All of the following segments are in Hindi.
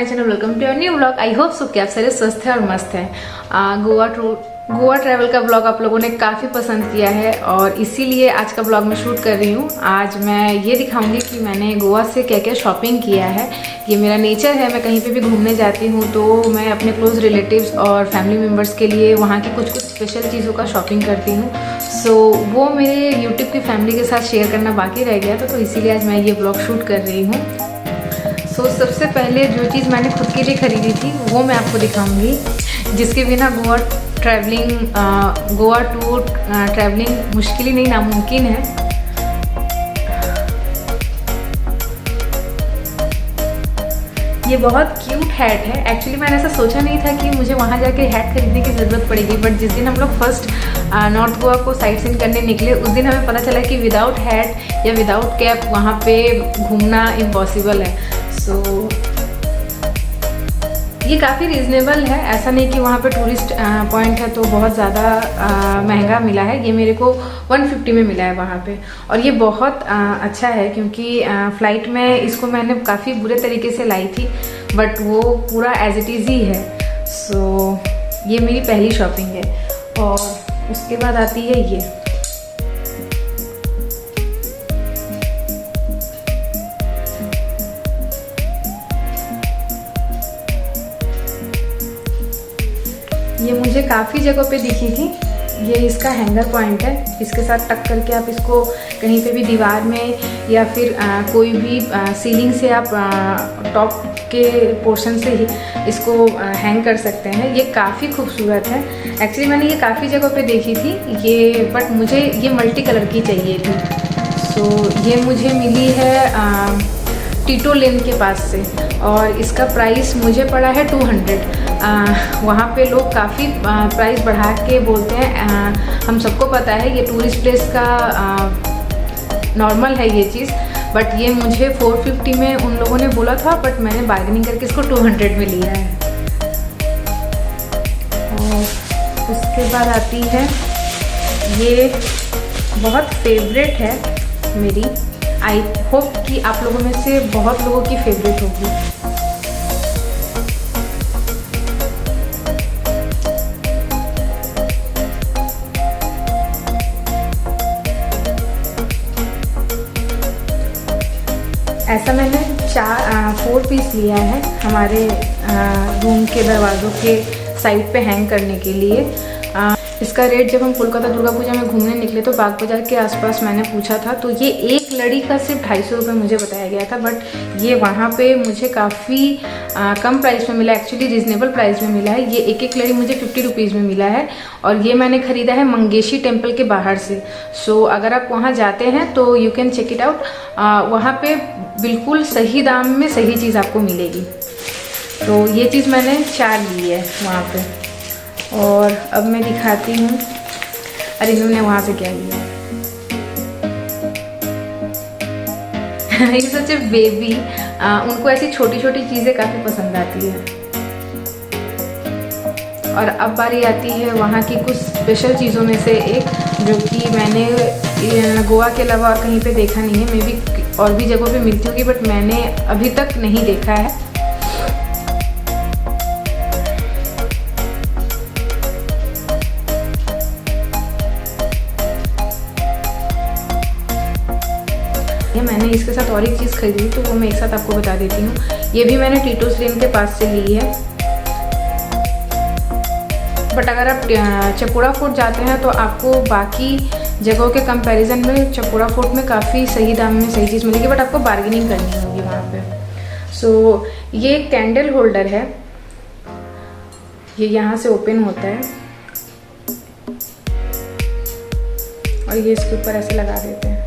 My channel, welcome to your new vlog. I hope so कि आप सारे स्वस्थ हैं और मस्त हैं। गोवा ट्रैवल का ब्लॉग आप लोगों ने काफ़ी पसंद किया है और इसीलिए आज का ब्लॉग मैं शूट कर रही हूँ। आज मैं ये दिखाऊंगी कि मैंने गोवा से क्या क्या शॉपिंग किया है। ये मेरा नेचर है, मैं कहीं पे भी घूमने जाती हूँ तो मैं अपने क्लोज रिलेटिव्स और फैमिली मेम्बर्स के लिए वहाँ की कुछ स्पेशल चीज़ों का शॉपिंग करती हूँ। सो वो मेरे यूट्यूब की फैमिली के साथ शेयर करना बाकी रह गया था, तो इसीलिए आज मैं ये ब्लॉग शूट कर रही हूँ। सबसे पहले जो चीज़ मैंने खुद के लिए ख़रीदी थी वो मैं आपको दिखाऊंगी, जिसके बिना गोवा टूर ट्रैवलिंग मुश्किल ही नहीं नामुमकिन है। ये बहुत क्यूट हैट है। एक्चुअली मैंने ऐसा सोचा नहीं था कि मुझे वहाँ जाके हैट खरीदने की ज़रूरत पड़ेगी, बट जिस दिन हम लोग फर्स्ट नॉर्थ गोवा को साइट सीइंग करने निकले उस दिन हमें पता चला कि विदाउट हैट या विदाउट कैप वहाँ पे घूमना इम्पॉसिबल है। सो ये काफ़ी रीज़नेबल है, ऐसा नहीं कि वहाँ पे टूरिस्ट पॉइंट है तो बहुत ज़्यादा महंगा मिला है। ये मेरे को 150 में मिला है वहाँ पे, और ये बहुत अच्छा है क्योंकि फ़्लाइट में इसको मैंने काफ़ी बुरे तरीके से लाई थी, बट वो पूरा एज इट इज़ ही है। सो ये मेरी पहली शॉपिंग है। और उसके बाद आती है ये मुझे काफ़ी जगहों पे दिखी थी। ये इसका हैंगर पॉइंट है, इसके साथ टक करके आप इसको कहीं पे भी दीवार में या फिर कोई भी सीलिंग से आप टॉप के पोर्शन से ही इसको हैंग कर सकते हैं। ये काफ़ी खूबसूरत है। एक्चुअली मैंने ये काफ़ी जगहों पे देखी थी ये, बट मुझे ये मल्टी कलर की चाहिए थी। सो ये मुझे मिली है टीटो लेन के पास से, और इसका प्राइस मुझे पड़ा है 200। वहाँ पे लोग काफ़ी प्राइस बढ़ा के बोलते हैं। हम सबको पता है ये टूरिस्ट प्लेस का नॉर्मल है ये चीज़, बट ये मुझे 450 में उन लोगों ने बोला था, बट मैंने बार्गेनिंग करके इसको 200 में लिया है। और उसके बाद आती है ये बहुत फेवरेट है मेरी। आई होप कि आप लोगों में से बहुत लोगों की फेवरेट होगी। ऐसा मैंने 4 पीस लिया है हमारे रूम के दरवाज़ों के साइड पे हैंग करने के लिए। इसका रेट जब हम कोलकाता दुर्गा पूजा में घूमने निकले तो बाग बाजार के आसपास मैंने पूछा था, तो ये एक लड़ी का सिर्फ 250 रुपये मुझे बताया गया था, बट ये वहाँ पे मुझे काफ़ी कम प्राइस में मिला। एक्चुअली रीज़नेबल प्राइस में मिला है। ये एक लड़ी मुझे 50 रुपीज़ में मिला है, और ये मैंने ख़रीदा है मंगेशी टेम्पल के बाहर से। सो अगर आप वहाँ जाते हैं तो you can check it out. वहाँ पे बिल्कुल सही दाम में सही चीज़ आपको मिलेगी। तो ये चीज़ मैंने 4 ली है वहाँ पे। और अब मैं दिखाती हूँ अरे इन्होंने वहाँ से क्या लिया। ये सच बेबी, उनको ऐसी छोटी छोटी चीज़ें काफ़ी पसंद आती है। और अब बारी आती है वहाँ की कुछ स्पेशल चीज़ों में से एक, जो कि मैंने गोवा के अलावा और कहीं पे देखा नहीं है। मे बी और भी जगहों पे मिलती होगी, बट मैंने अभी तक नहीं देखा है। मैंने इसके साथ और एक चीज़ खरीदी तो वो मैं एक साथ आपको बता देती हूँ। ये भी मैंने टीटोस लेन के पास से ली है, बट अगर आप चपोड़ा फोर्ट जाते हैं तो आपको बाकी जगहों के कंपैरिजन में चपोड़ा फोर्ट में काफ़ी सही दाम में सही चीज़ मिलेगी, बट आपको बार्गेनिंग करनी होगी वहाँ पे। सो ये एक कैंडल होल्डर है, ये यहाँ से ओपन होता है और ये इसके ऊपर ऐसे लगा देते हैं।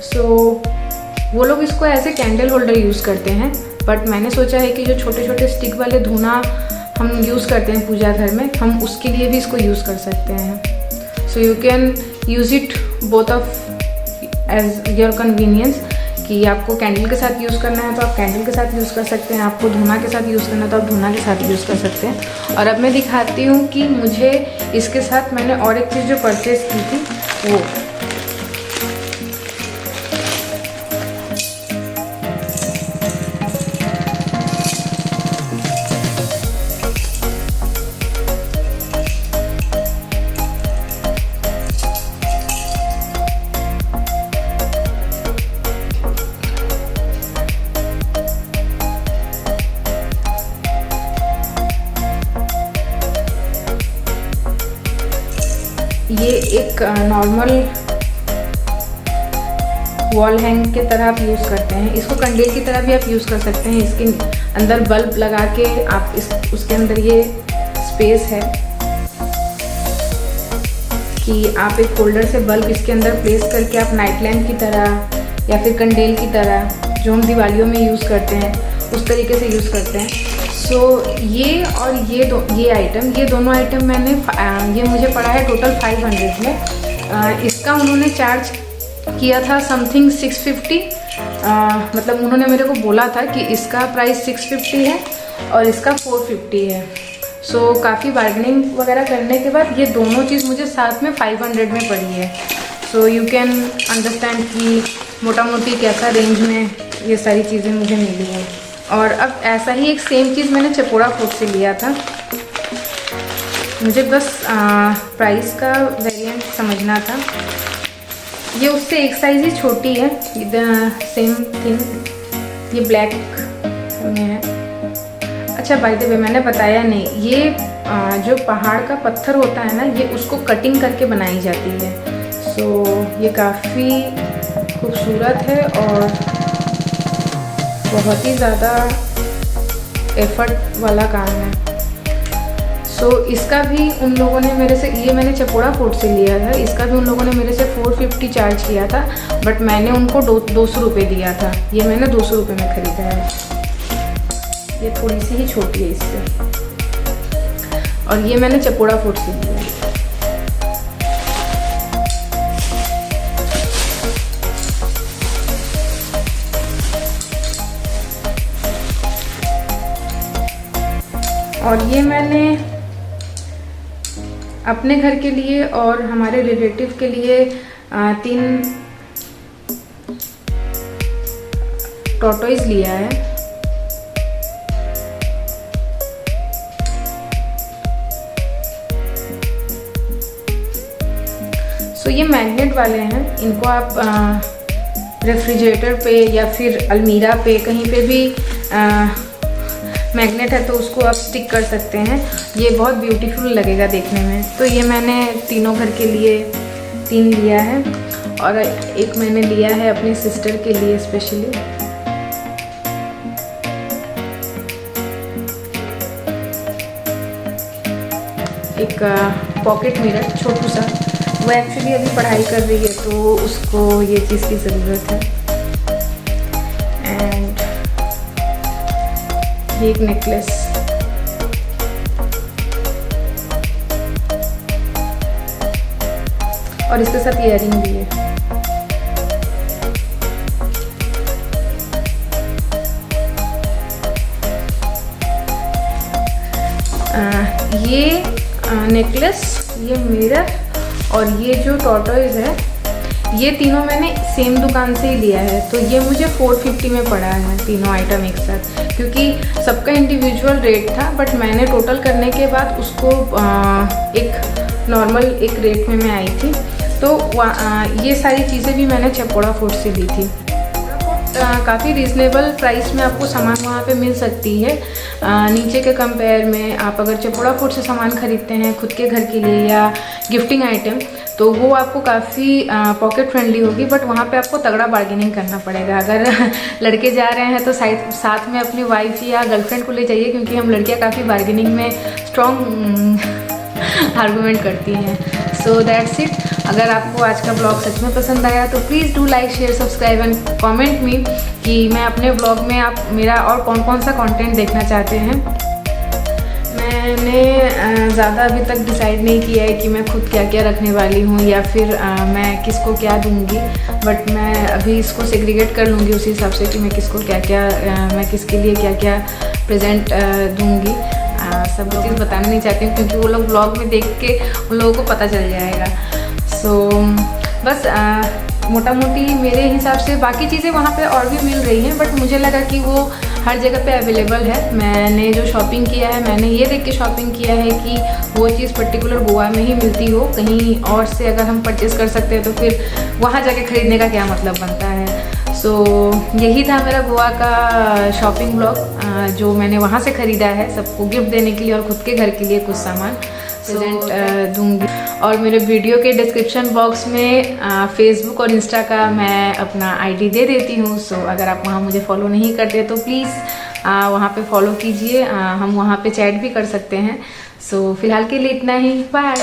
सो वो लोग इसको ऐसे कैंडल होल्डर यूज़ करते हैं, बट मैंने सोचा है कि जो छोटे छोटे स्टिक वाले धूना हम यूज़ करते हैं पूजा घर में, हम उसके लिए भी इसको यूज़ कर सकते हैं। So you can use it both of as your convenience, कि आपको कैंडल के साथ यूज़ करना है तो आप कैंडल के साथ यूज़ कर सकते हैं, आपको धूना के साथ यूज़ करना है तो आप धूना के साथ यूज़ कर सकते हैं। और अब मैं दिखाती हूँ कि मुझे इसके साथ मैंने और एक चीज़ जो परचेज़ की थी वो ये एक नॉर्मल वॉल हैंग के तरह आप यूज़ करते हैं। इसको कंडेल की तरह भी आप यूज़ कर सकते हैं। इसके अंदर बल्ब लगा के आप उसके अंदर ये स्पेस है कि आप एक होल्डर से बल्ब इसके अंदर प्लेस करके आप नाइट लैम्प की तरह या फिर कंडेल की तरह जो हम दिवालियों में यूज़ करते हैं उस तरीके से यूज़ करते हैं। सो ये और ये दोनों आइटम मैंने ये मुझे पड़ा है टोटल 500 में। इसका उन्होंने चार्ज किया था समथिंग 650। मतलब उन्होंने मेरे को बोला था कि इसका प्राइस 650 है और इसका 450 है। सो काफ़ी बार्गेनिंग वगैरह करने के बाद ये दोनों चीज़ मुझे साथ में 500 में पड़ी है। सो यू कैन अंडरस्टैंड कि मोटा मोटी कैसा रेंज में ये सारी चीज़ें मुझे मिली हैं। और अब ऐसा ही एक सेम चीज़ मैंने चपोड़ा फूड से लिया था। मुझे बस प्राइस का वेरिएंट समझना था। ये उससे एक साइज़ ही छोटी है, सेम थिंग। ये ब्लैक में है। अच्छा बाय द वे मैंने बताया नहीं, ये जो पहाड़ का पत्थर होता है ना, ये उसको कटिंग करके बनाई जाती है। सो ये काफ़ी खूबसूरत है और बहुत ही ज़्यादा एफर्ट वाला काम है। सो इसका भी उन लोगों ने मेरे से, ये मैंने चपोड़ा फूड से लिया था, इसका भी उन लोगों ने मेरे से 450 चार्ज किया था, बट मैंने उनको 200 रुपये दिया था। ये मैंने 200 रुपये में ख़रीदा है। ये थोड़ी सी ही छोटी है इससे, और ये मैंने चपोड़ा फूड से लिया है। और ये मैंने अपने घर के लिए और हमारे रिलेटिव के लिए 3 टॉर्टोइज लिया है। सो ये मैग्नेट वाले हैं। इनको आप रेफ्रिजरेटर पे या फिर अलमीरा पे कहीं पे भी मैग्नेट है तो उसको आप स्टिक कर सकते हैं। ये बहुत ब्यूटीफुल लगेगा देखने में। तो ये मैंने तीनों घर के लिए 3 लिया है, और एक मैंने लिया है अपनी सिस्टर के लिए स्पेशली। एक पॉकेट मिरर छोटू सा, वो एक्चुअली अभी पढ़ाई कर रही है तो उसको ये चीज़ की ज़रूरत है। एंड ये एक नेकलेस, और इसके साथ ईयरिंग भी है। ये नेकलेस, ये मिरर और ये जो टॉर्टोइज है, ये तीनों मैंने सेम दुकान से ही लिया है। तो ये मुझे 450 में पड़ा है तीनों आइटम एक साथ, क्योंकि सबका इंडिविजुअल रेट था, बट मैंने टोटल करने के बाद उसको एक नॉर्मल एक रेट में मैं आई थी। तो ये सारी चीज़ें भी मैंने चपोड़ा फूड से ली थी। काफ़ी रीज़नेबल प्राइस में आपको सामान वहाँ पे मिल सकती है। नीचे के कंपेयर में आप अगर चपोड़ा फूड से सामान खरीदते हैं खुद के घर के लिए या गिफ्टिंग आइटम, तो वो आपको काफ़ी पॉकेट फ्रेंडली होगी, बट वहाँ पे आपको तगड़ा बार्गेनिंग करना पड़ेगा। अगर लड़के जा रहे हैं तो साथ में अपनी वाइफ या गर्लफ्रेंड को ले जाइए, क्योंकि हम लड़कियाँ काफ़ी बार्गेनिंग में स्ट्रॉन्ग आर्गूमेंट करती हैं। So that's it. अगर आपको आज का ब्लॉग सच में पसंद आया तो please do like, share, subscribe and comment me कि मैं अपने ब्लॉग में आप मेरा और कौन कौन सा कंटेंट देखना चाहते हैं। मैंने ज़्यादा अभी तक डिसाइड नहीं किया है कि मैं खुद क्या क्या रखने वाली हूँ या फिर मैं किसको क्या दूँगी, बट मैं अभी इसको सेग्रीगेट कर लूँगी उसी हिसाब से कि मैं किसको क्या क्या मैं किसके लिए क्या क्या प्रेजेंट दूँगी। सब चीज़ बताना नहीं चाहती हूँ, क्योंकि वो लोग ब्लॉग में देख के उन लोगों को पता चल जाएगा। सो बस मोटा मोटी मेरे हिसाब से बाकी चीज़ें वहाँ पे और भी मिल रही हैं, बट मुझे लगा कि वो हर जगह पे अवेलेबल है। मैंने जो शॉपिंग किया है, मैंने ये देख के शॉपिंग किया है कि वो चीज़ पर्टिकुलर गोवा में ही मिलती हो, कहीं और से अगर हम परचेज़ कर सकते हैं तो फिर वहाँ जाके ख़रीदने का क्या मतलब बनता है। सो यही था मेरा गोवा का शॉपिंग ब्लॉग, जो मैंने वहाँ से ख़रीदा है सबको गिफ्ट देने के लिए और ख़ुद के घर के लिए कुछ सामान। प्रेजेंट दूंगी। और मेरे वीडियो के डिस्क्रिप्शन बॉक्स में फेसबुक और इंस्टा का मैं अपना आईडी दे देती हूँ। सो अगर आप वहाँ मुझे फॉलो नहीं करते तो प्लीज़ वहाँ पे फॉलो कीजिए। हम वहाँ पे चैट भी कर सकते हैं। सो फिलहाल के लिए इतना ही, बाय।